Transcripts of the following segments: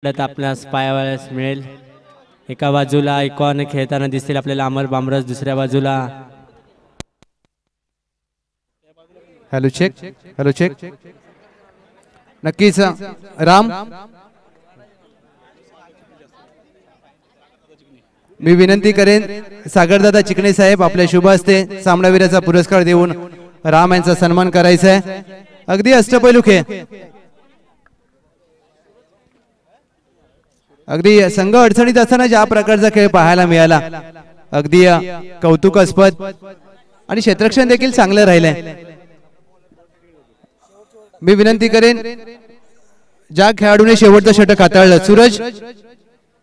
आपल्यास पायावयास मिळेल। एका बाजूला आयकॉन खेळताना दिसतील आपल्याला अमर बामरस, दुसऱ्या बाजूला हॅलो चेक नक्कीच राम, मी विनंती करेन सागरदादा चिकणे साहेब आपल्या शुभ हस्ते सामनावीराचा पुरस्कार देऊन राम यांचा सन्मान करायचा आहे। अगदी अष्टपैलू खेळ, अगदी संघ अडचणीत असताना ज्या प्रकारचा खेळ पाहायला मिळाला अगदी कौतुकास्पद आणि क्षेत्ररक्षण देखील चांगलं राहिलंय। मी विनंती करेन ज्या खेळाडूने शेवटचं षटक हाताळलं,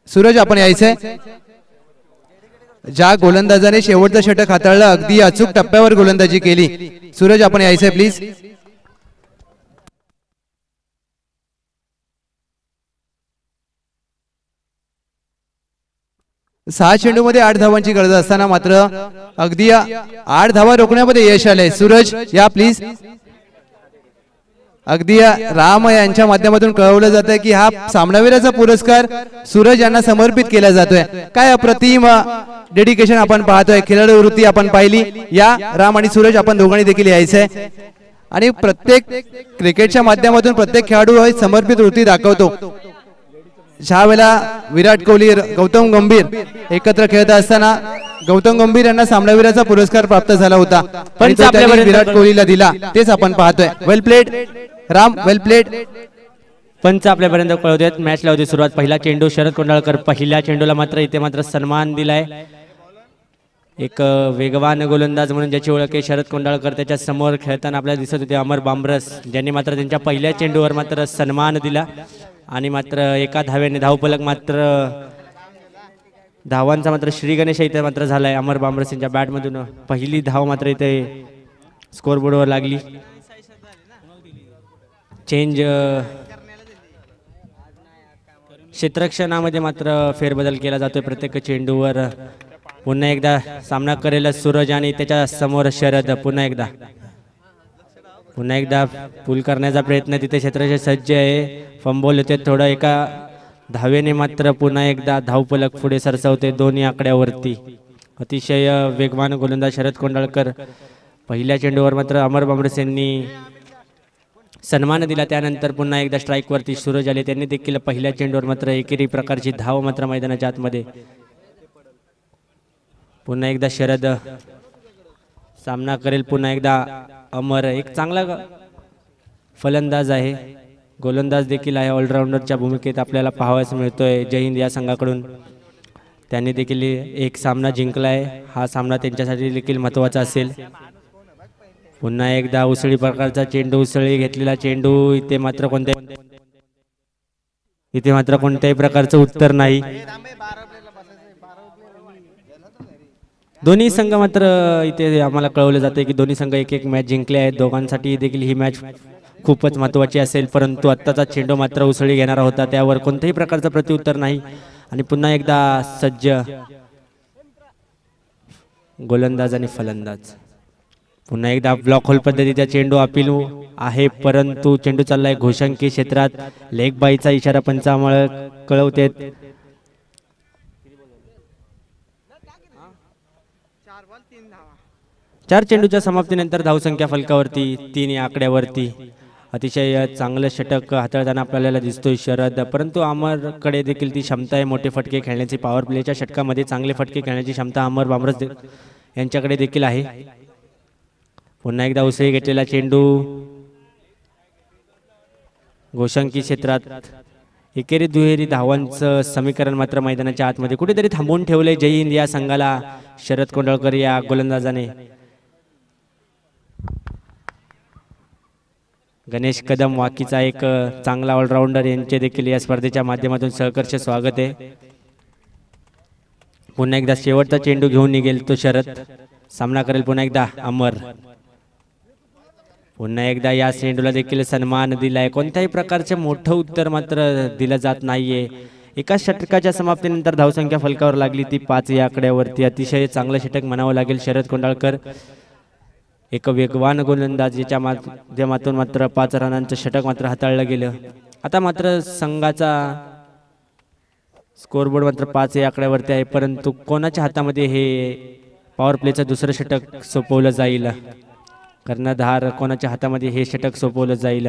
सूरज आपण यायचंय। ज्या गोलंदाजाने शेवटचं षटक हाताळलं, अगदी अचूक टप्प्यावर गोलंदाजी केली, सूरज आपण यायचंय प्लीज। सहा चेंडूमध्ये 8 धावांची गरज असताना मात्र अगदी 8 धावा रोखण्यामध्ये यश आलंय। सूरज या प्लीज। अगदी राम यांच्या माध्यमातून कळवलं जात आहे की हा सामनावीराचा पुरस्कार सूरज यांना समर्पित केला जातोय। काय अप्रतिम डेडिकेशन आपण पाहतोय, खेळाडू वृत्ती आपण पाहिली। या राम आणि सूरज आपण दोघांनी देखील यायचंय आणि प्रत्येक क्रिकेटच्या माध्यमातून प्रत्येक खेळाडू समर्पित वृत्ती दाखवतो। ज्या वेळेला विराट कोहली, गौतम गंभीर एकत्र खेळत असताना गौतम गंभीर यांना सामनावीराचा पुरस्कार प्राप्त झाला होता, पण विराट कोहलीला दिला, तेच आपण पाहतोय। वेल प्लेड राम, वेल प्लेड। पंच आपल्यापर्यंत कळवतात मॅचला होती सुरुवात। पहिला चेंडू शरद कोंडाळकर, पहिल्या चेंडूला मात्र इथे मात्र सन्मान दिलाय। एक वेगवान गोलंदाज म्हणून ज्याची ओळख आहे शरद कोंडाळकर, त्याच्या समोर खेळताना आपल्याला दिसत होते अमर बामरस, ज्यांनी मात्र त्यांच्या पहिल्या चेंडूवर मात्र सन्मान दिला आणि मात्र एका धावेने धावफलक मात्र धावांचा मात्र श्री गणेश इथे मात्र झालाय। अमर बामरस यांच्या बॅटमधून पहिली धाव मात्र इथे स्कोरबोर्डवर लागली। चेंज क्षेत्ररक्षणामध्ये मात्र फेरबदल केला जातोय प्रत्येक चेंडूवर। पुन्हा एकदा सामना करेल सूरज आणि त्याच्या समोर शरद। पुन्हा एकदा पूल करण्याचा प्रयत्न तिथे क्षेत्ररक्षण सज्ज आहे। फंबॉल होते थोडं, एका धावेने मात्र पुन्हा एकदा धावफलक पुढे सरसावते दोन्ही आकड्यावरती। अतिशय वेगवान गोलंदाज शरद कोंडाळकर, पहिल्या चेंडूवर मात्र अमर बामरस यांनी सन्मान दिला। त्यानंतर पुन्हा एकदा स्ट्राईक वरती सूरज आले, त्यांनी देखील पहिल्या चेंडूवर मात्र एकेरी प्रकारची धाव मात्र मैदानाच्या आतमध्ये। पुन्हा एकदा शरद सामना करेल, पुन्हा एकदा अमर एक चांगला फलंदाज आहे, गोलंदाज देखील आहे, ऑलराऊंडरच्या भूमिकेत आपल्याला पाहावयास मिळतोय जय हिंद या संघाकडून। त्यांनी देखील एक सामना जिंकलाय, हा सामना त्यांच्यासाठी देखील महत्त्वाचा असेल। पुन्हा एकदा उसळी प्रकारचा चेंडू, उसळी घेतलेला चेंडू, इथे मात्र कोणत्याही प्रकारचं उत्तर नाही। दोन्ही संघ मात्र इथे आम्हाला कळवलं जाते की दोन्ही संघ एक मॅच जिंकले आहेत। दोघांसाठी देखील ही मॅच खूपच महत्त्वाची असेल, परंतु आत्ताचा चेंडू मात्र उसळी घेणारा होता, त्यावर कोणत्याही प्रकारचं प्रत्युत्तर नाही। आणि पुन्हा एकदा सज्ज गोलंदाज आणि फलंदाज। पुन्हा एकदा ब्लॉक होल पद्धतीचा चेंडू अपील आहे, परंतु चेंडू चाललाय घोषंकी क्षेत्रात। लेग बाईचा इशारा पंचामुळे कळवते। चार चेंडूच्या समाप्तीनंतर धावसंख्या फलकावरती 3 या आकड्यावरती। अतिशय चांगलं षटक हाताळताना आपल्याला दिसतोय शरद, परंतु अमरकडे देखील ती क्षमता आहे मोठे फटके खेळण्याची। पॉवर प्लेच्या षटकामध्ये चांगले फटके खेळण्याची क्षमता अमर बामरस यांच्याकडे देखील आहे। पुन्हा एकदा उसळी घेतलेला चेंडू घोषंकी क्षेत्रात, एकेरी दुहेरी धावांचं समीकरण मात्र मैदानाच्या आतमध्ये कुठेतरी थांबवून ठेवलंय जय हिंद या संघाला शरद कोंडाळकर या गोलंदाजाने। गणेश कदम वाकीचा एक चांगला ऑलराऊंडर, यांचे देखील या स्पर्धेच्या माध्यमातून सहर्ष स्वागत आहे। पुन्हा एकदा शेवटचा चेंडू घेऊन निघेल तो शरद, सामना करेल पुन्हा एकदा अमर। पुन्हा एकदा या चेंडूला देखील सन्मान दिलाय, कोणत्याही प्रकारचे मोठं उत्तर मात्र दिलं जात नाहीये। एका षटकाच्या समाप्तीनंतर धावसंख्या फलकावर लागली ती 5 या आकड्यावरती। अतिशय चांगलं षटक म्हणावं लागेल शरद कोंडाळकर, एक वेगवान गोलंदाज, याच्या माध्यमातून मात्र 5 रनांचं षटक मात्र हाताळलं गेलं। आता मात्र संघाचा स्कोरबोर्ड मात्र 5 या आकड्यावरती आहे, परंतु कोणाच्या हातामध्ये हे पॉवर प्लेचं दुसरं षटक सोपवलं जाईल, कर्णधार कोणाच्या हातामध्ये हे षटक सोपवलं जाईल.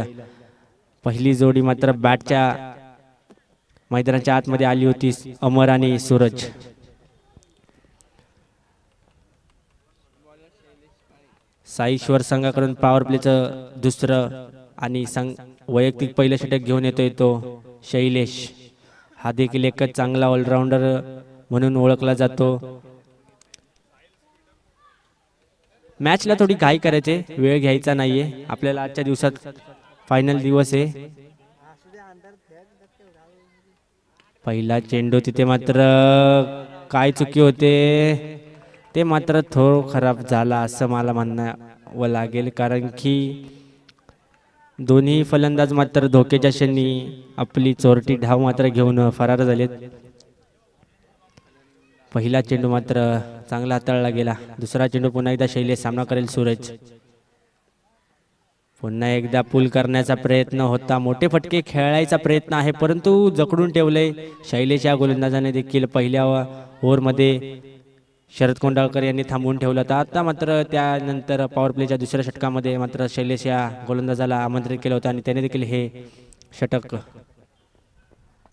पहिली जोडी मात्र बॅटच्या मैदानाच्या आतमध्ये आली होती, अमर आणि सूरज. साईश्वर संघाकडून पॉवर प्लेचं दुसरं आणि वैयक्तिक पहिलं षटक घेऊन येतोय तो शैलेश. हा देखील एकच चांगला ऑलराऊंडर म्हणून ओळखला जातो. मॅचला थोडी घाई करायचे, वेळ घ्यायचा नाहीये आपल्याला. आजच्या दिवसात फायनल दिवस आहे. पहिला चेंडू तिथे मात्र काय चुकी होते ते मात्र थोडं खराब झाला असं मला म्हणावं लागेल, कारण की दोन्ही फलंदाज मात्र धोक्याच्या क्षणी आपली चोरटी धाव मात्र घेऊन फरार झालेत. पहिला चेंडू मात्र चांगला हाताळला गेला. दुसरा चेंडू पुन्हा एकदा शैलेश, सामना करेल सूरज. पुन्हा एकदा पुल करण्याचा प्रयत्न होता, मोठे फटके खेळायचा प्रयत्न आहे, परंतु जकडून ठेवले शैलेश या गोलंदाजाने देखील. पहिल्या ओव्हरमध्ये शरद कोंडाळकर यांनी थांबवून ठेवलं होतं. आता मात्र त्यानंतर पॉवर प्लेच्या दुसऱ्या षटकामध्ये मात्र शैलेश या गोलंदाजाला आमंत्रित केलं होतं आणि त्याने देखील हे षटक.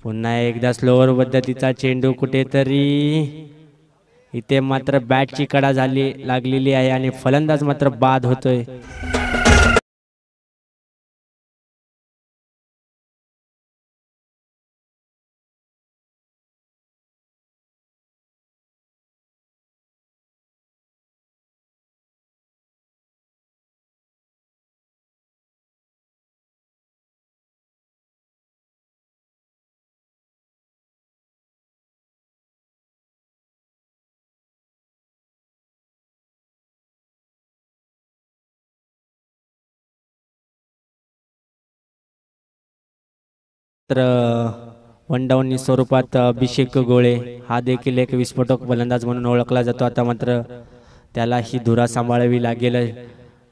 पुन्हा एकदा स्लोअर पद्धतीचा चेंडू, कुठेतरी इथे मात्र बॅटची कडा लागलेली आहे आणि फलंदाज मात्र बाद होतोय. तर वन डाऊन स्वरूपात अभिषेक गोळे हा देखील एक विस्फोटक फलंदाज म्हणून ओळखला जातो. आता मात्र त्याला ही धुरा सांभाळावी लागेल.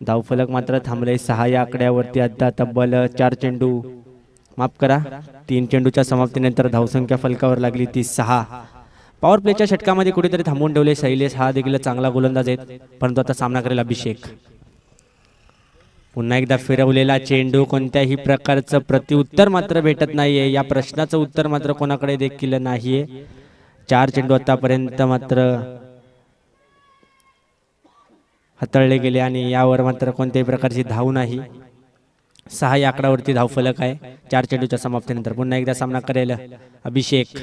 धावफलक मात्र थांबले 6 या आकड्यावरती. आता तब्बल 4 चेंडू, माफ करा 3 चेंडूच्या समाप्तीनंतर धावसंख्या फलकावर लागली ती 6. पॉवर प्लेच्या षटकामध्ये कुठेतरी थांबवून ठेवले शैलेश. हा देखील चांगला गोलंदाज आहे, परंतु आता सामना करेल अभिषेक. पुन्हा एकदा फिरवलेला चेंडू, कोणत्याही प्रकारचं प्रत्युत्तर मात्र भेटत नाहीये. या प्रश्नाचं उत्तर मात्र कोणाकडे देखील नाहीये. 4 चेंडू आतापर्यंत मात्र हाताळले गेले आणि यावर मात्र कोणत्याही प्रकारची धाव नाही. 6 या आकड्यावरती धावफलक आहे 4 चेंडूच्या समाप्तीनंतर. पुन्हा एकदा सामना करेल अभिषेक.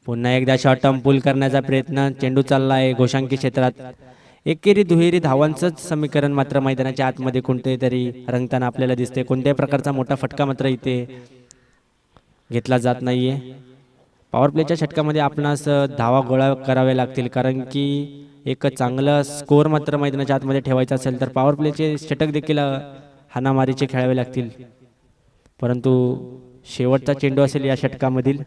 पुन्हा एकदा शॉर्ट टर्म पुल करण्याचा प्रयत्न, चेंडू चालला आहे घोषांकी क्षेत्रात. एकेरी दुहेरी धावांचंच समीकरण मात्र मैदानाच्या आतमध्ये कोणतेतरी रंगताना आपल्याला दिसते. कोणत्याही प्रकारचा मोठा फटका मात्र इथे घेतला जात नाहीये. पॉवर प्लेच्या षटकामध्ये आपणास धावा गोळा कराव्या लागतील, कारण की एक चांगला स्कोर मात्र मैदानाच्या आतमध्ये ठेवायचा असेल तर पॉवर प्लेचे षटक देखील हाणामारीचे खेळावे लागतील. परंतु शेवटचा चेंडू असेल या षटकामधील.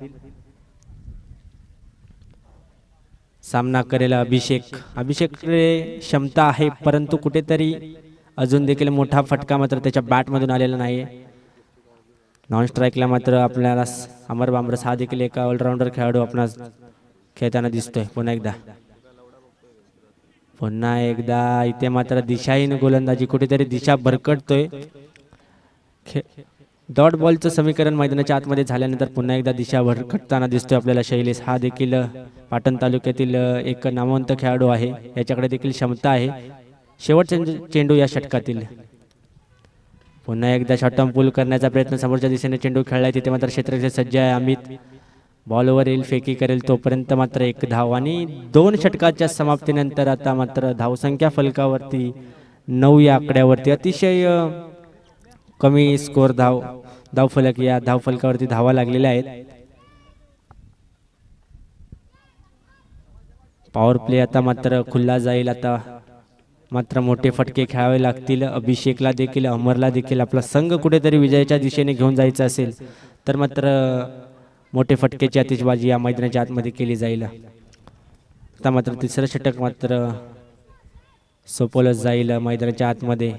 सामना करेल अभिषेक. अभिषेककडे क्षमता आहे, परंतु कुठेतरी अजून देखील मोठा फटका मात्र त्याच्या बॅटमधून आलेला नाही. नॉन स्ट्राईकला मात्र आपल्याला अमर बामरस हा देखील एक ऑलराऊंडर खेळाडू आपणास खेळताना दिसतोय. पुन्हा एकदा इथे मात्र दिशाहीन गोलंदाजी, कुठेतरी दिशा भरकटतोय. डॉट बॉलचं समीकरण मैदानाच्या आतमध्ये झाल्यानंतर पुन्हा एकदा दिशा भरकटताना दिसतोय आपल्याला शैलेश. हा देखील पाटण तालुक्यातील एक नामवंत खेळाडू आहे, याच्याकडे देखील क्षमता आहे. शेवटचा चेंडू या षटकातील. पुन्हा एकदा शॉर्ट टर्म पुल करण्याचा प्रयत्न, समोरच्या दिशेने चेंडू खेळलाय, तिथे मात्र क्षेत्ररक्षक सज्ज आहे अमित. बॉलवर येईल, फेकी करेल, तोपर्यंत मात्र 1 धाव. आणि 2 षटकाच्या समाप्तीनंतर आता मात्र धावसंख्या फलकावरती 9 या आकड्यावरती. अतिशय कमी स्कोर धावफलक, या धावफलकावरती धावा लागलेल्या आहेत. पॉवर प्ले आता मात्र खुल्ला जाईल. आता मात्र मोठे फटके खेळावे लागतील अभिषेकला देखील, अमरला देखील. आपला संघ कुठेतरी विजयाच्या दिशेने घेऊन जायचं असेल तर मात्र मोठे फटकेची आतिषबाजी या मैदानाच्या आतमध्ये केली जाईल. आता मात्र तिसरं षटक मात्र सोपवलं जाईल मैदानाच्या आतमध्ये.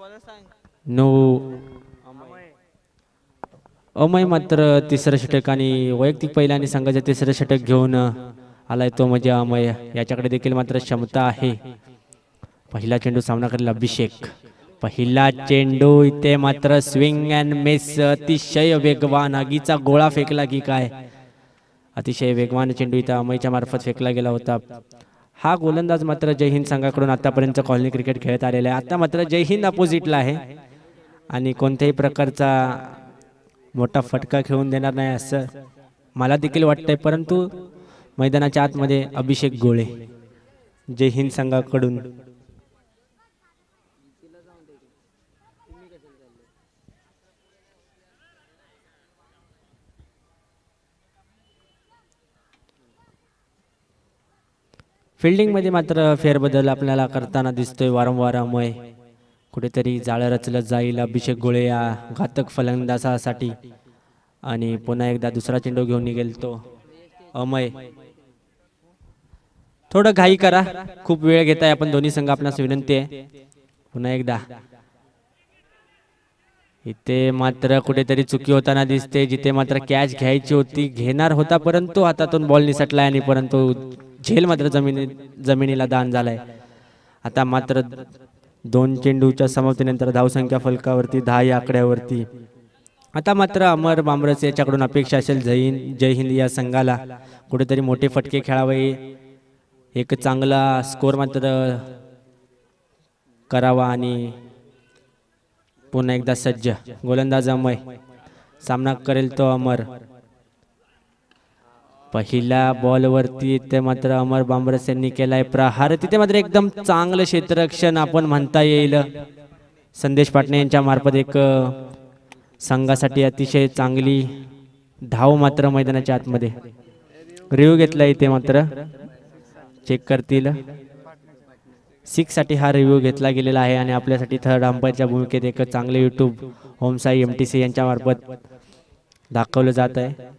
नो अमय मात्र तिसरं षटक आणि वैयक्तिक पहिला आणि संघाचे तिसरं षटक घेऊन आलाय तो म्हणजे अमय. याच्याकडे देखील मात्र क्षमता आहे. पहिला चेंडू सामना करेल अभिषेक. पहिला चेंडू इथे मात्र स्विंग अँड मिस. अतिशय वेगवान आगीचा गोळा फेकला की काय. अतिशय वेगवान चेंडू इथं अमयच्या मार्फत फेकला गेला होता. हा गोलंदाज मात्र जय हिंद संघाकडून आतापर्यंत कॉलनी क्रिकेट खेळत आलेला आहे. आता मात्र जय हिंद अपोजिटला आहे आणि कोणत्याही प्रकारचा मोठा फटका खेळून देणार नाही असं मला देखील वाटतंय. परंतु मैदानाच्या आतमध्ये अभिषेक गोळे जय हिंद संघाकडून फिल्डिंगमध्ये मात्र फेरबदल आपल्याला करताना दिसतोय वारंवार अमय. कुठेतरी जाळं रचलं जाईल अभिषेक गोळे या घातक फलंदाजासाठी आणि पुन्हा एकदा दुसरा चेंडू घेऊन निघेल तो अमय. थोडं घाई करा, खूप वेळ घेताय आपण दोन्ही संघ. आपणास विनंती आहे पुन्हा एकदा. इथे मात्र कुठेतरी चुकी होताना दिसते. जिथे मात्र कॅच घ्यायची होती घेणार होता परंतु हातातून बॉल निसटलाय आणि परंतु झेल मात्र जमिनीला दान झालाय. आता मात्र 2 चेंडूच्या समाप्तीनंतर धावसंख्या फलकावरती 10 या आकड्यावरती. आता मात्र अमर बांबरस याच्याकडून अपेक्षा असेल जय हिंद या संघाला कुठेतरी मोठे फटके खेळावे, एक चांगला स्कोर मात्र करावा आणि पुन्हा एकदा सज्ज गोलंदाज अमय. सामना करेल तो अमर. पहिल्या बॉलवरती ते मात्र अमर बांबरस यांनी केलाय प्रहार. तिथे मात्र एकदम चांगलं क्षेत्ररक्षण आपण म्हणता येईल संदेश पाटणे यांच्या मार्फत. एक संघासाठी अतिशय चांगली धाव मात्र मैदानाच्या आतमध्ये. रिव्ह्यू घेतला इथे मात्र चेक करतील. 6 साठी हा रिव्ह्यू घेतला गेलेला आहे आणि आपल्यासाठी थर्ड अंपायरच्या भूमिकेत एक चांगले युट्यूब होमसाई MTC यांच्या मार्फत दाखवलं जात आहे.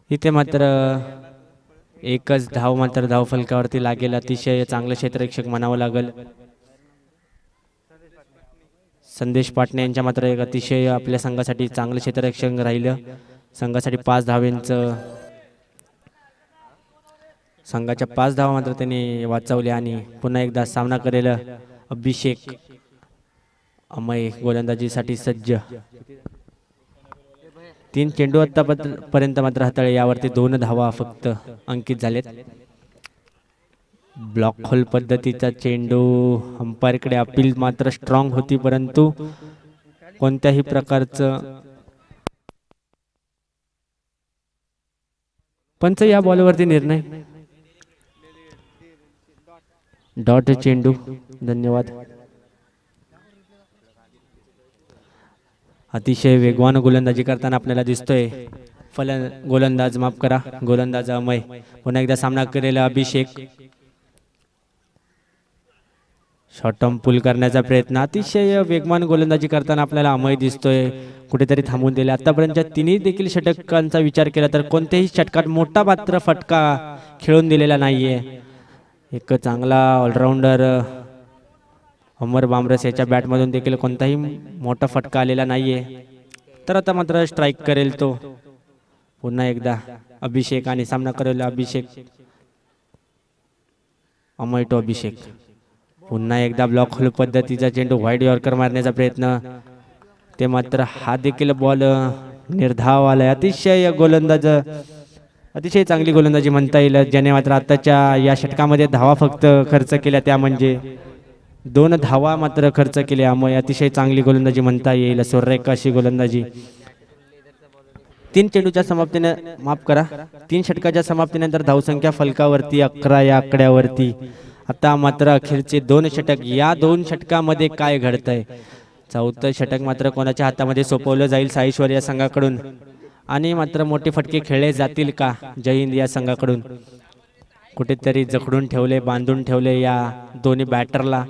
इथे मात्र एकच धाव मात्र धाव फलकावरती लागेल. अतिशय चांगलं क्षेत्ररक्षक म्हणावं लागेल. संदेश पाटणे यांच्या मात्र एक अतिशय आपल्या संघासाठी चांगलं क्षेत्ररक्षक राहिलं. संघासाठी 5 धावांचं संघाच्या 5 धावा मात्र त्यांनी वाचवल्या आणि पुन्हा एकदा सामना करेल अभिषेक. अमय गोलंदाजीसाठी सज्ज. 3 चेंडू आतापर्यंत मात्र हाताळे यावरती 2 धावा फक्त अंकित झालेत. ब्लॉक होल पद्धतीचा चेंडू अंपायरकडे अपील मात्र स्ट्रॉंग होती, परंतु कोणत्याही प्रकारचं पंच या बॉलवरती निर्णय डॉट चेंडू. धन्यवाद. अतिशय वेगवान गोलंदाजी करताना आपल्याला दिसतोय गोलंदाज माफ करा गोलंदाज अमय. पुन्हा एकदा सामना केलेला अभिषेक. शॉर्ट टर्म पुल करण्याचा प्रयत्न. अतिशय वेगवान गोलंदाजी करताना आपल्याला अमय दिसतोय. कुठेतरी थांबून दिले. आतापर्यंतच्या तिन्ही देखील षटकांचा विचार केला तर कोणत्याही षटकात मोठा पात्र फटका खेळून दिलेला नाहीये. एक चांगला ऑलराऊंडर अमर बामरस याच्या बॅटमधून देखील कोणताही मोठा फटका आलेला नाहीये. तर आता मात्र स्ट्राईक करेल तो पुन्हा एकदा अभिषेक आणि सामना करेल अभिषेक. अमय टू अभिषेक. पुन्हा एकदा ब्लॉक होल पद्धतीचा चेंडू व्हाईट यॉर्कर मारण्याचा प्रयत्न. ते मात्र हा देखील बॉल निर्धाव आलाय. अतिशय गोलंदाज अतिशय चांगली गोलंदाजी म्हणता येईल, ज्याने मात्र आताच्या या षटकामध्ये धावा फक्त खर्च केल्या, त्या म्हणजे 2 धावा मात्र खर्च केल्या. अमय अतिशय चांगली गोलंदाजी म्हणता येईल. सुरेख अशी गोलंदाजी. 3 चेंडूच्या समाप्तीने माफ करा 3 षटकाच्या समाप्तीनंतर धावसंख्या फलकावरती 11 या आकड्यावरती. आता मात्र अखेरचे 2 षटक. या 2 षटकामध्ये काय घडतंय? 4थं षटक मात्र कोणाच्या हातामध्ये सोपवलं जाईल साईश्वर या संघाकडून आणि मात्र मोठे फटके खेळले जातील का जय हिंद या संघाकडून? कुठेतरी जखडून ठेवले, बांधून ठेवले या दोन्ही बॅटरला.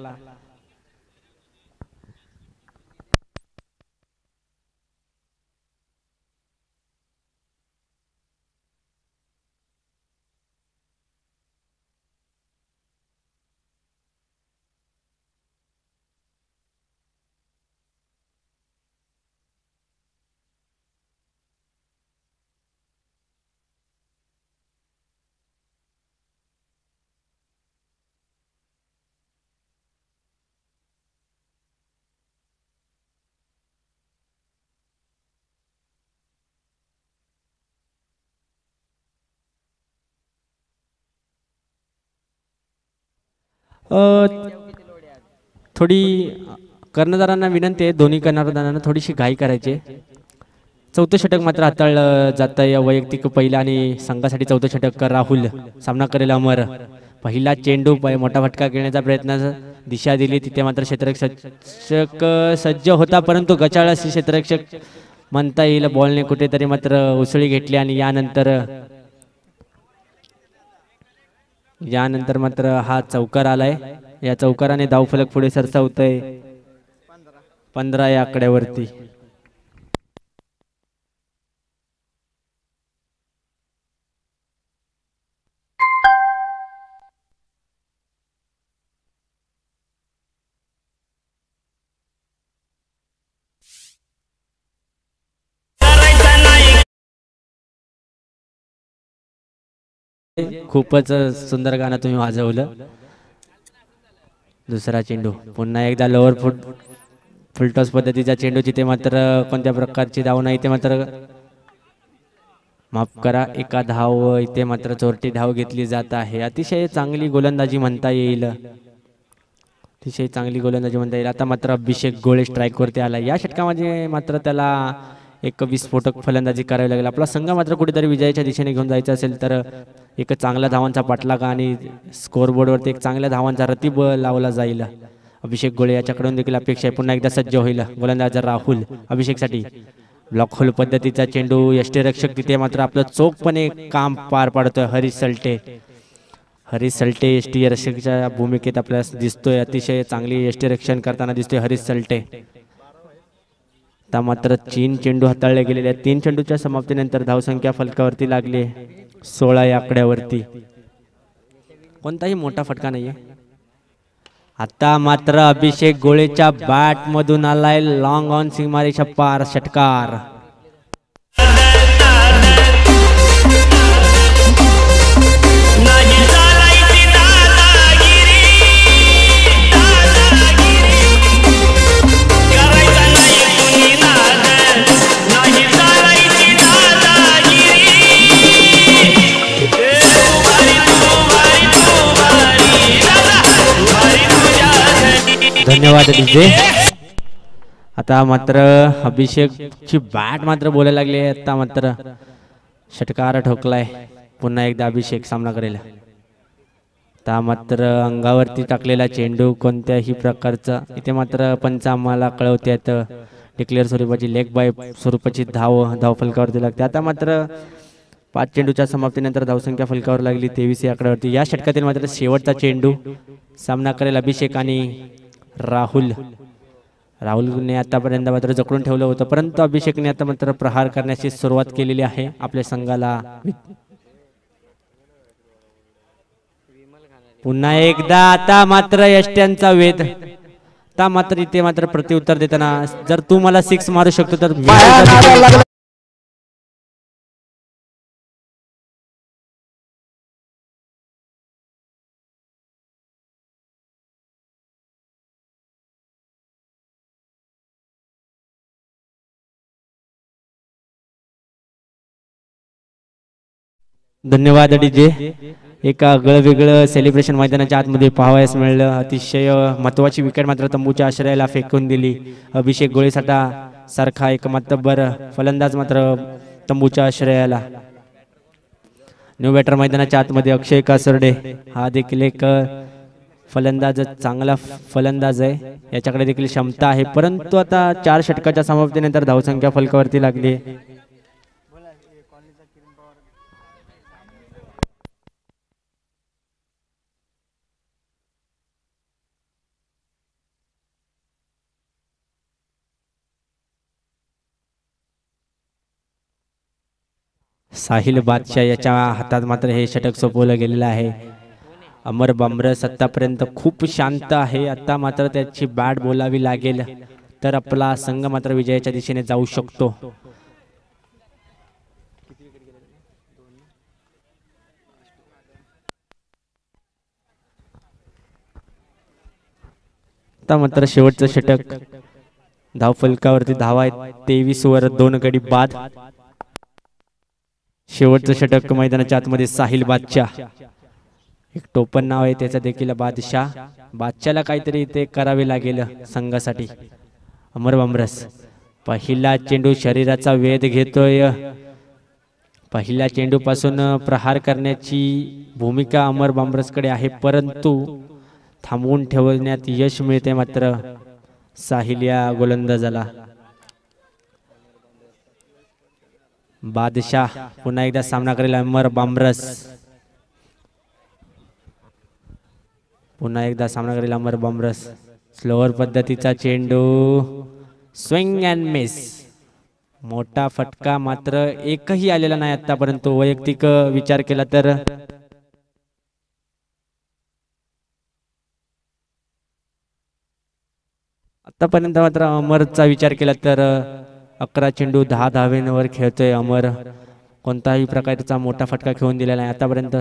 थोडी कर्णधारांना विनंती आहे, दोन्ही कर्णधारांना थोडीशी घाई करायची. 4थं षटक मात्र हाताळलं जात आहे. वैयक्तिक पहिला आणि संघासाठी 4थं षटक राहुल. सामना करेल अमर. पहिला चेंडू मोठा फटका खेळण्याचा प्रयत्न. दिशा दिली तिथे मात्र क्षेत्ररक्षक सज्ज होता, परंतु गचाळ अशी क्षेत्ररक्षक म्हणता येईल. बॉलने कुठेतरी मात्र उसळी घेतली आणि यानंतर मात्र हा चौकार आलाय. या चौकाराने धावफलक पुढे सरसावतोय 15 या आकड्यावरती. खूपच सुंदर गाणं तुम्ही वाजवलं. दुसरा चेंडू पुन्हा एकदा लोअर फुलटॉस पद्धतीचा चेंडू. जिथे मात्र कोणत्या प्रकारची धाव नाही, इथे मात्र माफ करा 1 धाव. इथे मात्र चोरटी धाव घेतली जात आहे. अतिशय चांगली गोलंदाजी म्हणता येईल. अतिशय चांगली गोलंदाजी म्हणता येईल. आता मात्र अभिषेक गोळे स्ट्राईक वरती आला. या षटकामध्ये मात्र त्याला एक विस्फोटक फलंदाजी करावी लागेल. आपला संघ मात्र कुठेतरी विजयाच्या दिशेने घेऊन जायचं असेल तर एक चांगल्या धावांचा पाठलाग आणि स्कोअरबोर्डवरती एक चांगल्या धावांचा रतीब लावला जाईल. अभिषेक गोळे याच्याकडून देखील अपेक्षा आहे. पुन्हा एकदा सज्ज होईल गोलंदाज राहुल. अभिषेकसाठी ब्लॉक होल पद्धतीचा चेंडू. यष्टीरक्षक तिथे मात्र आपलं चोखपणे काम पार पाडतोय हरीश सलटे. हरीश सलटे यष्टीरक्षकाच्या भूमिकेत आपल्याला दिसतोय. अतिशय चांगली यष्टीरक्षण करताना दिसतोय हरीश सलटे. आता मात्र 3 चेंडू हाताळले गेलेले आहेत. 3 चेंडूच्या समाप्तीनंतर धावसंख्या फलकावरती लागली 16 या आकड्यावरती. कोणताही मोठा फटका नाहीये. आता मात्र अभिषेक गोळेच्या बॅट मधून आलाय लॉंग ऑन सीमारेषा पार षटकार. धन्यवाद डीजे. आता मात्र अभिषेकची बॅट मात्र बोलायला लागली आहे. आता मात्र षटकार ठोकलाय. पुन्हा एकदा अभिषेक सामना करेल. आता मात्र अंगावरती टाकलेला चेंडू कोणत्याही प्रकारचा इथे मात्र पंच आम्हाला कळवतात. डिक्लेअर स्वरूपाची लेग बाय स्वरूपाची धाव फलकावरती लागते. आता मात्र 5 चेंडूच्या समाप्तीनंतर धावसंख्या फलकावर लागली 23 या आकड्यावरती. या षटकातील मात्र शेवटचा चेंडू सामना करेल अभिषेक आणि राहुलने आतापर्यंत मात्र जकडून ठेवलं होतं, परंतु अभिषेकने आता मात्र प्रहार करण्याची सुरुवात केलेली आहे आपल्या संघाला. पुन्हा एकदा आता मात्र यष्ट्यांचा वेध. आता मात्र इथे मात्र प्रत्युत्तर देताना जर तू मला 6 मारू शकतो तर धन्यवाद डीजे. एका वेगळं सेलिब्रेशन मैदानाच्या आतमध्ये पाहावयास मिळालं. अतिशय महत्वाची विकेट मात्र तंबूच्या आश्रयाला फेकून दिली. अभिषेक गोळीसाठा सारखा एक मातब्बर फलंदाज मात्र तंबूच्या आश्रयाला. न्यू बॅटर मैदानाच्या आतमध्ये अक्षय कासर्डे हा देखील एक फलंदाज, चांगला फलंदाज आहे. याच्याकडे देखील क्षमता आहे, परंतु आता 4 षटकाच्या समाप्तीनंतर धावसंख्या फलकावरती लागली. साहिल बादशाह याच्या हातात मात्र हे षटक सोपवलं गेलेलं आहे. अमर बामरस आतापर्यंत खूप शांत आहे. आता मात्र त्याची बॅट बोलावी लागेल तर आपला संघ मात्र विजयाच्या दिशेने जाऊ शकतो. आता मात्र शेवटचं षटक. धावफलकावरती धावा आहेत 23 वर 2 गडी बाद. शेवटचं षटक मैदानाच्या आतमध्ये साहिल बादशाह, एक टोपण नाव आहे त्याचं देखील बादशाह. बादशाहला काहीतरी इथे करावे लागेल संघासाठी. अमर बामरस पहिला चेंडू शरीराचा वेध घेतोय. पहिल्या चेंडूपासून प्रहार करण्याची भूमिका अमर बामरसकडे आहे, परंतु थांबवून ठेवण्यात यश मिळते मात्र साहिल या गोलंदाजाला. बादशाह पुन्हा एकदा सामना करेल अमर बामरस. पुन्हा एकदा सामना करेल अमर बामरस. स्लोअर पद्धतीचा चेंडू, स्विंग अँड मिस. मोठा फटका मात्र एकही आलेला नाही आता, परंतु वैयक्तिक विचार केला तर आतापर्यंत मात्र अमरचा विचार केला तर 11 चेंडू 10 धावेंवर खेळतोय अमर. कोणताही प्रकारचा मोठा फटका खेळून दिलेला नाही आतापर्यंत.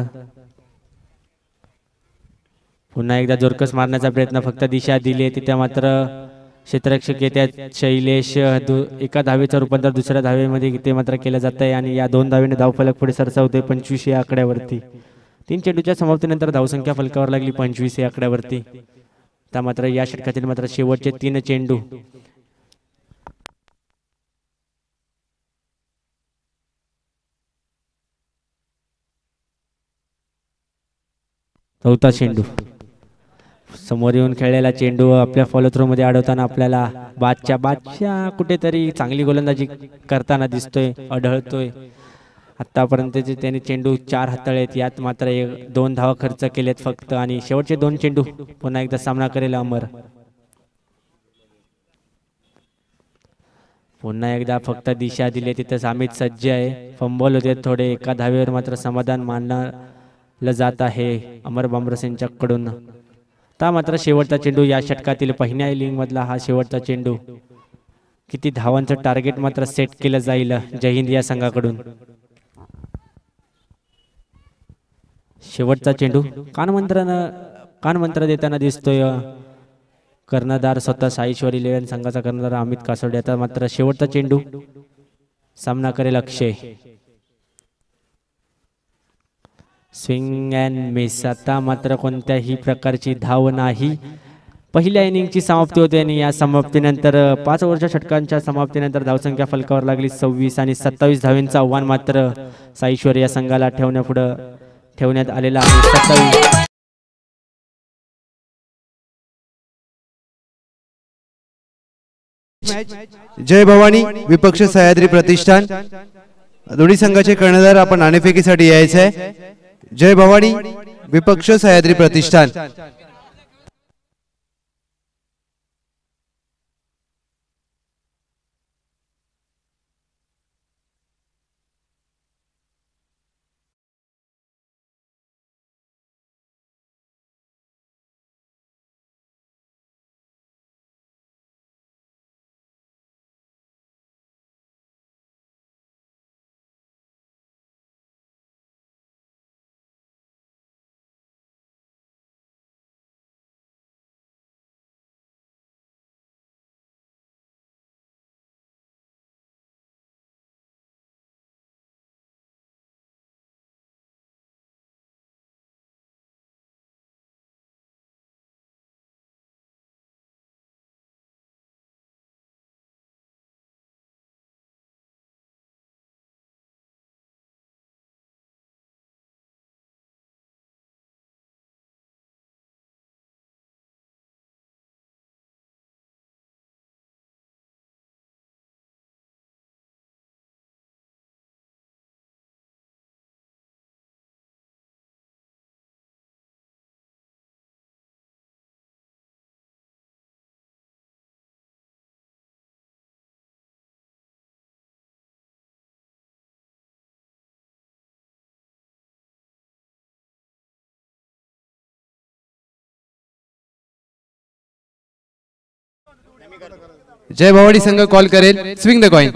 पुन्हा एकदा जोरकस मारण्याचा प्रयत्न, फक्त दिशा दिली तिथे मात्र क्षेत्ररक्षक येतात शैलेश. एका धावेचं रूपांतर दुसऱ्या धावेमध्ये ते मात्र केलं जात आहे आणि या 2 धावेने धावफलक पुढे सरसावते 25 या आकड्यावरती. 3 चेंडूच्या समाप्तीनंतर धावसंख्या फलकावर लागली 25 या आकड्यावरती. त्या मात्र या षटकातील मात्र शेवटचे 3 चेंडू. चौथा चेंडू, समोर येऊन खेळलेला चेंडू आपल्या फॉलो थ्रो मध्ये अडवताना आपल्याला बादशाह कुठेतरी चांगली गोलंदाजी करताना दिसतोय, आढळतोय. आतापर्यंत त्याने चेंडू 4 हाताळलेत, यात मात्र 2 धावा खर्च केलेत फक्त. आणि शेवटचे 2 चेंडू पुन्हा एकदा सामना करेल अमर. पुन्हा एकदा फक्त दिशा दिली तिथे सामित सज्ज आहे. फंबॉल होते थोडे, एका धावेवर मात्र समाधान मानलं जात आहे अमर बामरस यांच्याकडून. आता मात्र शेवटचा चेंडू या षटकातील पहिल्या इनिंग मधला हा शेवटचा चेंडू. किती धावांचं टार्गेट मात्र सेट केलं जाईल जय हिंद या संघाकडून. शेवटचा चेंडू कानमंत्र देताना दिसतोय कर्णधार स्वतः साईश्वर 11 संघाचा कर्णधार अमित कासोडे. आता मात्र शेवटचा चेंडू सामना करेल अक्षय. Swing and miss. आता मात्र कोणत्याही प्रकारची धाव नाही. पहिल्या इनिंगची समाप्ती होते आणि या समाप्तीनंतर 5 ओव्हरच्या षटकांच्या समाप्तीनंतर धावसंख्या फलकावर लागली 26 आणि 27 धावांचं आव्हान मात्र साईश्वर या संघाला ठेवण्यात आलेला आहे. 27 जय भवानी विपक्ष सह्याद्री प्रतिष्ठान दोन्ही संघाचे कर्णधार आपण नाणेफेकीसाठी यायचे आहे. जय भवानी विपक्ष सह्याद्री प्रतिष्ठान. जय भवानी संघ कॉल करेल. Swing the coin.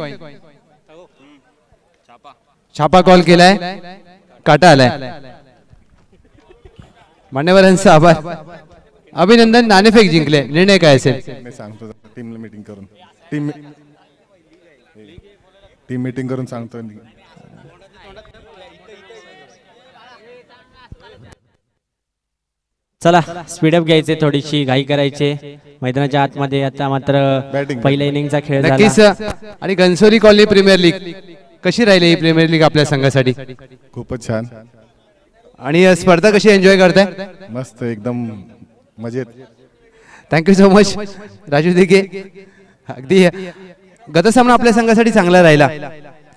छापा कॉल केलाय. काटा आलाय. मान्यवरांचा आभार. अभिनंदन. नाणेफेक जिंकले. निर्णय काय असेल? मी सांगतो टीमला मीटिंग करून टीम मीटिंग करून सांगतो. चला स्पीडअप घ्यायचे, थोडीशी घाई करायचे. मैदानाच्या आतमध्ये आता मात्र पहिल्या इनिंगचा खेळ झाला. नक्कीच. आणि घनसोली कॉलनी प्रीमियर लीग कशी राहिली ही प्रीमियर लीग आपल्या संघासाठी? खूपच छान. आणि स्पर्धा कशी एन्जॉय करताय? मस्त एकदम मजेत. Thank you so much Raju Dighe. अगदी गत सामना आपल्या संघासाठी चांगला राहिला.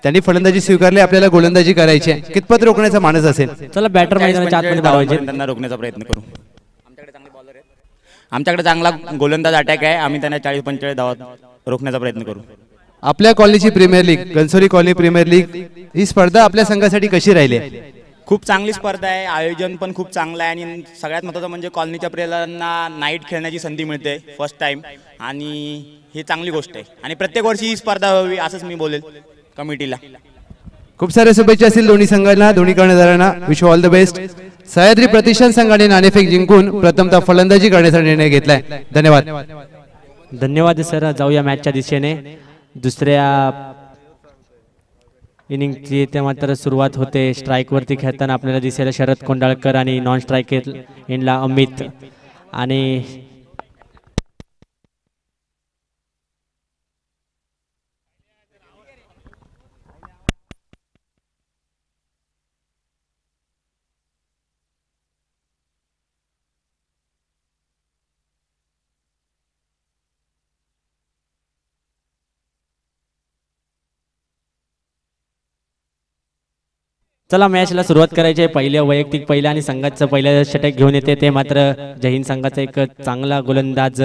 त्यांनी फलंदाजी स्वीकारली, आपल्याला गोलंदाजी करायची आहे. कितपत रोखण्याचा मानस असेल? चला बॅटर मैदानाच्या आतमध्ये धावायचे. त्यांना रोखण्याचा प्रयत्न करू. आमच्याकडे चांगला गोलंदाज अटॅक आहे. आम्ही त्यांना 40-45 धावा रोखण्याचा प्रयत्न करू. आपल्या कॉलनीची premier league Ghansoli colony premier league ही स्पर्धा आपल्या संघासाठी कशी राहिली? खूप चांगली स्पर्धा आहे. आयोजन पण खूप चांगलं आहे आणि सगळ्यात महत्त्वाचं म्हणजे कॉलनीच्या प्लेयरांना नाईट खेळण्याची संधी मिळते फर्स्ट टाइम आणि ही चांगली गोष्ट आहे. आणि प्रत्येक वर्षी ही स्पर्धा व्हावी असंच मी बोलेल कमिटीला. खूप साऱ्या शुभेच्छा असतील दोन्ही संघांना, दोन्ही कर्णधारांना. Wish all the best. Sahyadri Pratishthan संघाने नाणेफेक जिंकून प्रथमतः फलंदाजी करण्याचा निर्णय घेतलाय. धन्यवाद. धन्यवाद सर. जाऊया मॅचच्या दिशेने. दुसऱ्या इनिंगची ते मात्र सुरुवात होते. स्ट्राईकवरती खेळताना आपल्याला दिसेल शरद कोंडाळकर आणि नॉन स्ट्राईक एंडला अमित. आणि चला मॅचला सुरुवात करायची आहे. पहिल्या आणि संघाचं पहिलं षटक घेऊन येते ते मात्र जय हिंद संघाचा एक चांगला गोलंदाज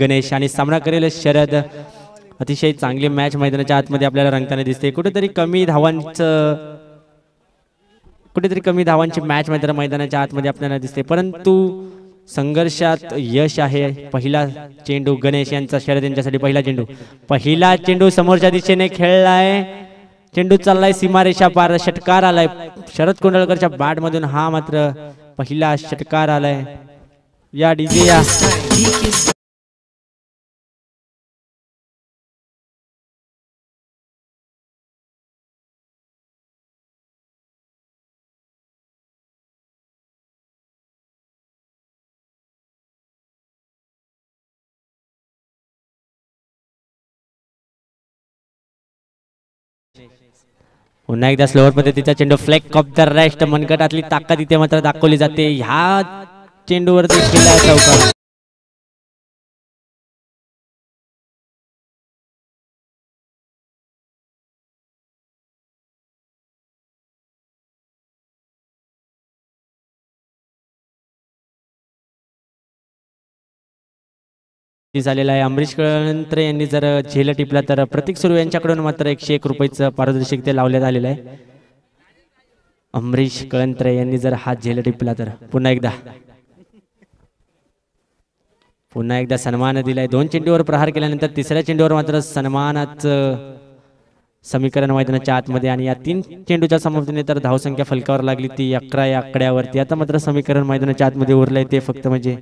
गणेश आणि सामना करेल शरद. अतिशय चांगली मॅच मैदानाच्या आतमध्ये आपल्याला रंगताना दिसते. कुठेतरी कमी धावांची मॅच मैदानाच्या आतमध्ये आपल्याला दिसते, परंतु संघर्षात यश आहे. पहिला चेंडू गणेश यांचा शरद यांच्यासाठी पहिला चेंडू समोरच्या दिशेने खेळलाय. चेंडू चाललाय सीमारेषा पार. षटकार आलाय शरद कोंडळकरच्या बॅट मधून. हा मात्र पहिला षटकार आलाय. या डीजे या पुन्हा एकदा स्लोअर पद्धतीचा चेंडू फ्लेक ऑफ द रेस्ट मनगटातली ताकद इथे मात्र दाखवली जाते. ह्या चेंडूवर देखील चौकार. झालेला आहे. अमरीश कळंत्रे यांनी जर झेल टिपला तर प्रतीक सुरू यांच्याकडून मात्र 101 रुपयाचं पारितोषिक ते लावण्यात आलेलं आहे. अमरीश कळंत्रे यांनी जर हा झेल टिपला तर पुन्हा एकदा सन्मान दिलाय. 2 चेंडूवर प्रहार केल्यानंतर तिसऱ्या चेंडूवर मात्र सन्मानाचं समीकरण मैदानाच्या आतमध्ये आणि या 3 चेंडूच्या समाप्तीने तर धावसंख्या फलकावर लागली ती 11 या आकड्यावरती. आता मात्र समीकरण मैदानाच्या आतमध्ये उरलंय ते फक्त म्हणजे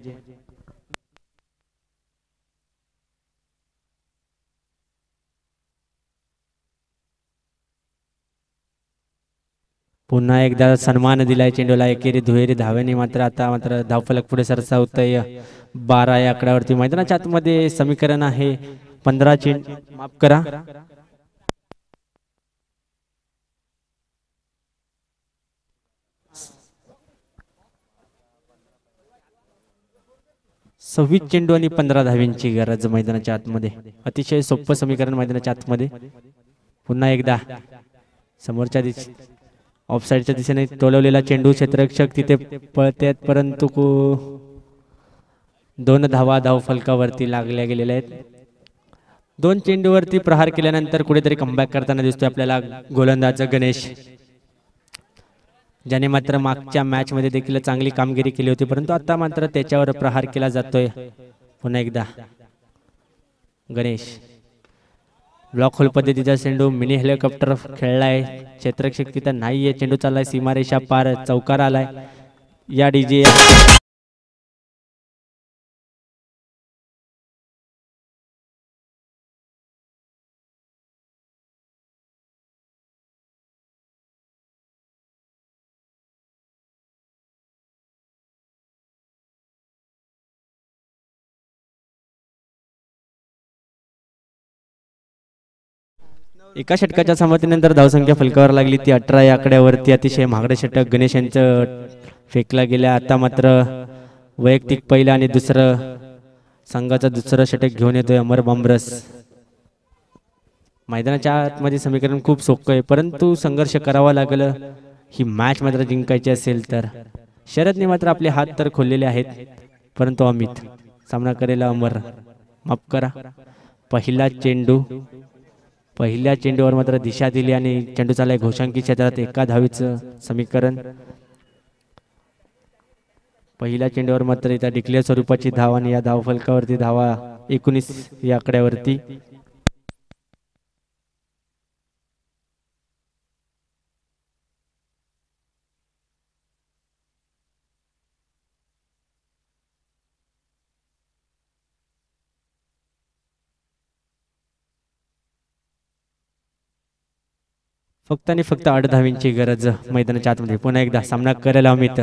पुन्हा एकदा सन्मान दिलाय चेंडूला. एकेरी दुहेरी धाव्याने मात्र आता मात्र धावफलक पुढे सरसावतंय 12 या आकड्यावरती. मैदानाच्या आतमध्ये समीकरण आहे 15 चेंडू माफ करा 26 चेंडू आणि 15 धाव्यांची गरज मैदानाच्या आतमध्ये. अतिशय सोपं समीकरण मैदानाच्या आतमध्ये. पुन्हा एकदा समोरच्या ऑफसाईडच्या दिशेने टोलवलेला चेंडू क्षेत्ररक्षक तिथे पळतात परंतु 2 धावा धाव फलकावरती लागल्या गेलेल्या आहेत. 2 चेंडूवरती प्रहार केल्यानंतर कुठेतरी कमबॅक करताना दिसतोय आपल्याला गोलंदाज गणेश, ज्याने मात्र मागच्या मॅच मध्ये देखील चांगली कामगिरी केली होती परंतु आता मात्र त्याच्यावर प्रहार केला जातोय. पुन्हा एकदा गणेश ब्लॉक होल पद्धतीचा चेंडू मिनी हेलिकॉप्टर खेळलाय. क्षेत्ररक्षक तिथं नाहीये. चेंडू चाललाय सीमारेषा पार चौकार आलाय. या डीजे एका षटकाच्या समाप्तीनंतर धावसंख्या फलकावर लागली ती 18 या आकड्यावरती. अतिशय महागडे षटक गणेश यांचं फेकला गेल्या. आता मात्र वैयक्तिक पहिलं आणि दुसरं संघाचं दुसरं षटक घेऊन येतोय अमर बांबरस. मैदानाच्या आतमध्ये समीकरण खूप सोपं आहे परंतु संघर्ष करावा लागलं ही मॅच मात्र जिंकायची असेल तर. शरदने मात्र आपले हात तर खोललेले आहेत परंतु अमित सामना करेल. अमर माफ करा पहिल्या चेंडूवर मात्र दिशा दिली आणि चेंडू चाललाय घोषांकी क्षेत्रात. एका धावीचं समीकरण. पहिल्या चेंडूवर मात्र इथं डिक्लेअर स्वरूपाची धाव आणि या धाव फलकावरती धावा 19 या आकड्यावरती. फक्त आणि फक्त 8 धावींची गरज मैदानाच्या आतमध्ये. पुन्हा एकदा सामना करेल अमित.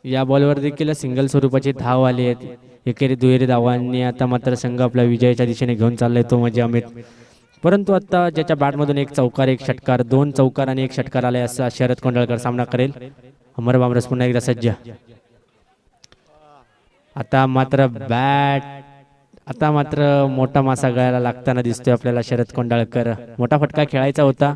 या बॉलवर देखील सिंगल स्वरूपाची धाव आली आहे. एकेरी दुहेरी धावांनी आता मात्र संघ आपल्या विजयाच्या दिशेने घेऊन चाललाय तो म्हणजे अमित. परंतु आता ज्याच्या बॅटमधून 1 चौकार 1 षटकार 2 चौकार आणि 1 षटकार आलाय असा शरद कोंडळकर सामना करेल. अमर बांबरस पुन्हा एकदा सज्ज. आता मात्र मोठा मासा गळायला लागताना दिसतोय आपल्याला शरद कोंडाळकर. मोठा फटका खेळायचा होता.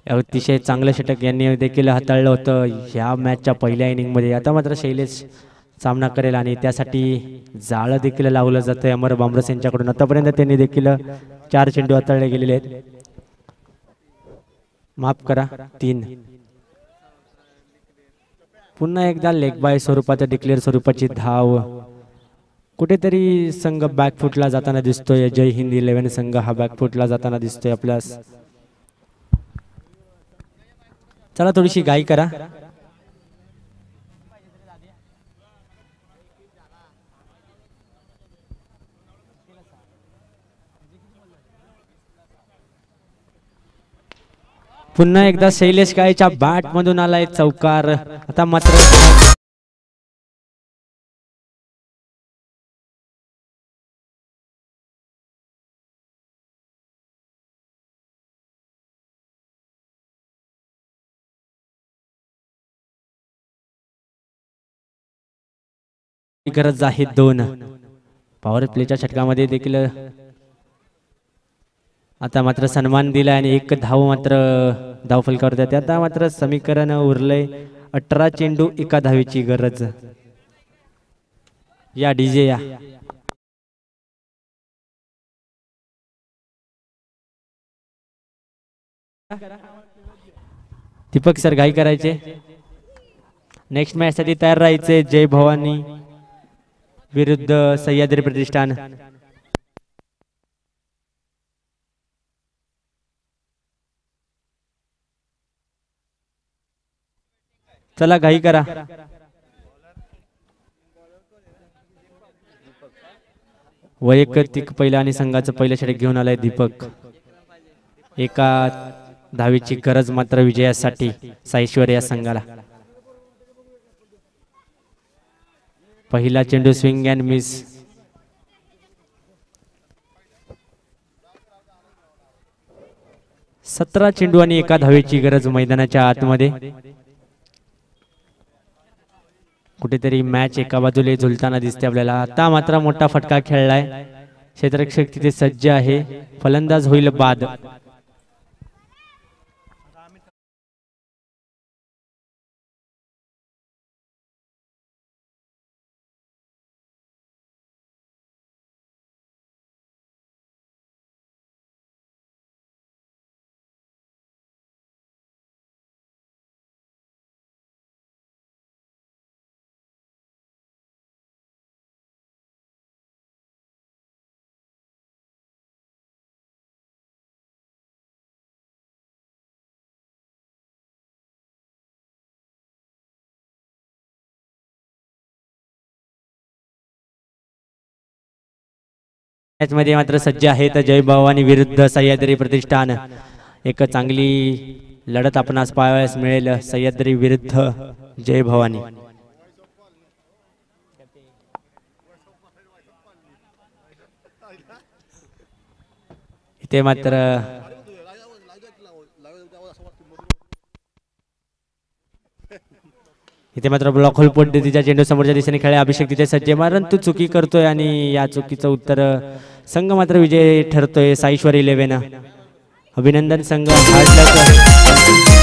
अतिशय चांगलं षटक यांनी देखील हाताळलं होतं ह्या मॅचच्या पहिल्या इनिंग मध्ये. आता मात्र शैलेश सामना करेल आणि त्यासाठी जाळं देखील लावलं जातंय अमर बांबरस यांच्याकडून. आतापर्यंत त्यांनी देखील 4 चेंडू हाताळले गेलेले आहेत. माफ करा 3. पुन्हा एकदा लेग बाय स्वरूपाच्या डिक्लेअर स्वरूपाची धाव. कुठेतरी संघ बॅकफुटला जाताना दिसतोय. जय हिंद 11 संघ हा बॅकफुटला जाताना दिसतोय आपल्यास. चला थोडीशी घाई करा. पुन्हा एकदा शैलेश काळेच्या बॅट मधून आलाय चौकार. आता मात्र गरज आहे 2. पॉवर प्लेच्या षटकामध्ये देखील आता मात्र सन्मान दिला आणि 1 धाव मात्र धाव फलकावर जाते. आता मात्र समीकरण उरलंय 18 चेंडू 1 धावेची गरज. या डीजे या. दीपक सर घाई करायचे. नेक्स्ट मॅच साठी तयार राहायचे. जय भवानी विरुद्ध सह्याद्री प्रतिष्ठान. चला घाई करा. वैयक्तिक पहिला आणि संघाचं पहिलं षटक घेऊन आलाय दीपक. 1 धावेची गरज मात्र विजयासाठी साईश्वर या संघाला. पहिला चेंडू स्विंग अँड मिस. सतरा चेंडू आणि 1 धावेची गरज मैदानाच्या आतमध्ये. कुठेतरी मॅच एका बाजूला झुलताना दिसते आपल्याला. आता मात्र मोठा फटका खेळलाय. क्षेत्ररक्षक तिथे सज्ज आहे. फलंदाज होईल बाद. मॅच मध्ये मात्र सज्ज आहेत जय भवानी विरुद्ध सह्याद्री प्रतिष्ठान. एक चांगली लढत आपणास पाहावयास मिळेल. सह्याद्री विरुद्ध जय भवानी. इथे मात्र ब्लॉक होल पद्धतीच्या चेंडू समोरच्या दिशेने खेळले. अभिषेक तिथे सज्ज मारण तू चुकी करतोय आणि या चुकीचं उत्तर संघ मात्र विजय ठरतोय. साईश्वर 11. अभिनंदन संघ. हार्ड लक.